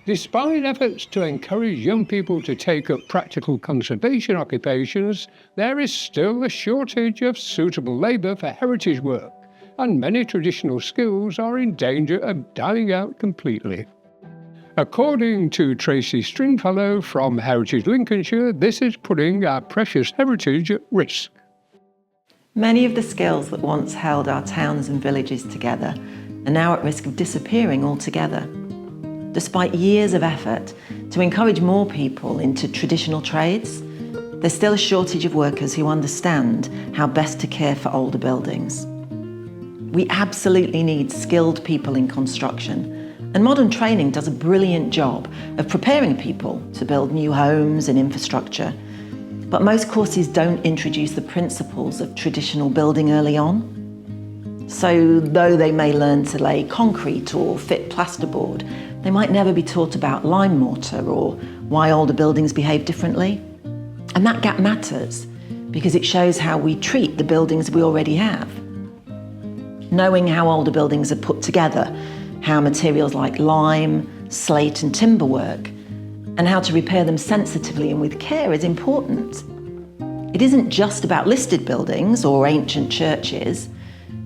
Despite efforts to encourage young people to take up practical conservation occupations, there is still a shortage of suitable labour for heritage work, and many traditional skills are in danger of dying out completely. According to Tracy Stringfellow from Heritage Lincolnshire, this is putting our precious heritage at risk. Many of the skills that once held our towns and villages together are now at risk of disappearing altogether. Despite years of effort to encourage more people into traditional trades, there's still a shortage of workers who understand how best to care for older buildings. We absolutely need skilled people in construction, and modern training does a brilliant job of preparing people to build new homes and infrastructure. But most courses don't introduce the principles of traditional building early on. So though they may learn to lay concrete or fit plasterboard, they might never be taught about lime mortar or why older buildings behave differently. And that gap matters because it shows how we treat the buildings we already have. Knowing how older buildings are put together, how materials like lime, slate and timber work, and how to repair them sensitively and with care is important. It isn't just about listed buildings or ancient churches.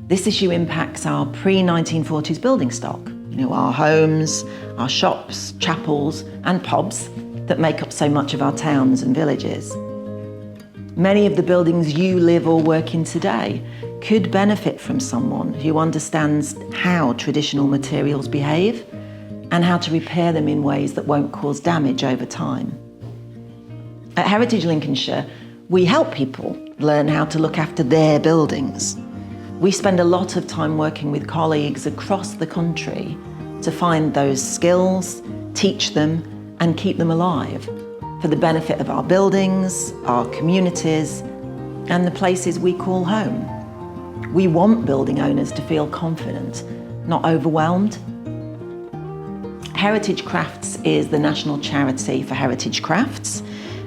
This issue impacts our pre-1940s building stock. Our homes, our shops, chapels and pubs that make up so much of our towns and villages. Many of the buildings you live or work in today could benefit from someone who understands how traditional materials behave and how to repair them in ways that won't cause damage over time. At Heritage Lincolnshire, we help people learn how to look after their buildings. We spend a lot of time working with colleagues across the country to find those skills, teach them, and keep them alive for the benefit of our buildings, our communities, and the places we call home. We want building owners to feel confident, not overwhelmed. Heritage Crafts is the national charity for heritage crafts,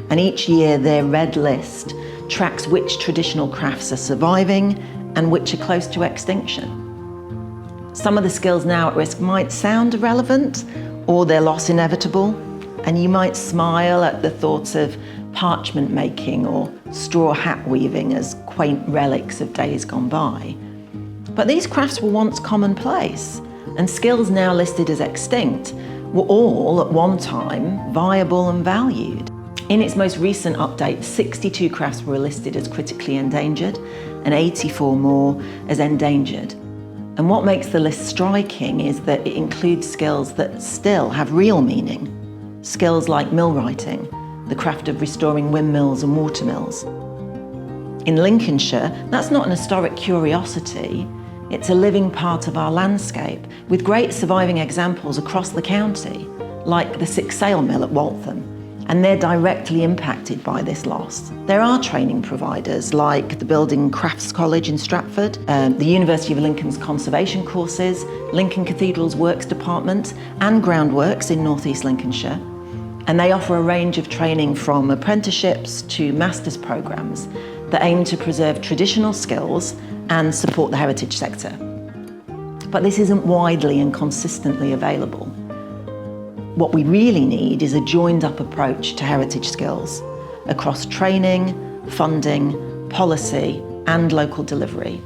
and each year their red list tracks which traditional crafts are surviving and which are close to extinction. Some of the skills now at risk might sound irrelevant or their loss inevitable, and you might smile at the thought of parchment making or straw hat weaving as quaint relics of days gone by. But these crafts were once commonplace, and skills now listed as extinct were all at one time viable and valued. In its most recent update, 62 crafts were listed as critically endangered and 84 more as endangered. And what makes the list striking is that it includes skills that still have real meaning. Skills like millwrighting, the craft of restoring windmills and watermills. In Lincolnshire, that's not an historic curiosity, it's a living part of our landscape, with great surviving examples across the county, like the Six Sail Mill at Waltham, and they're directly impacted by this loss. There are training providers like the Building Crafts College in Stratford, the University of Lincoln's conservation courses, Lincoln Cathedral's Works Department, and Groundworks in North East Lincolnshire. And they offer a range of training from apprenticeships to master's programmes that aim to preserve traditional skills and support the heritage sector. But this isn't widely and consistently available. What we really need is a joined-up approach to heritage skills across training, funding, policy, and local delivery.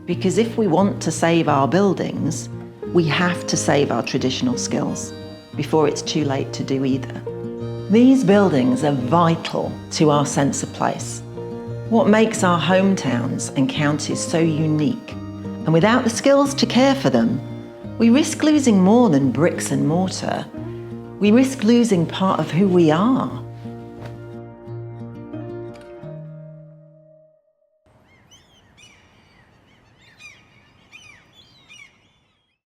Because if we want to save our buildings, we have to save our traditional skills before it's too late to do either. These buildings are vital to our sense of place. What makes our hometowns and counties so unique? And without the skills to care for them, we risk losing more than bricks and mortar. We risk losing part of who we are.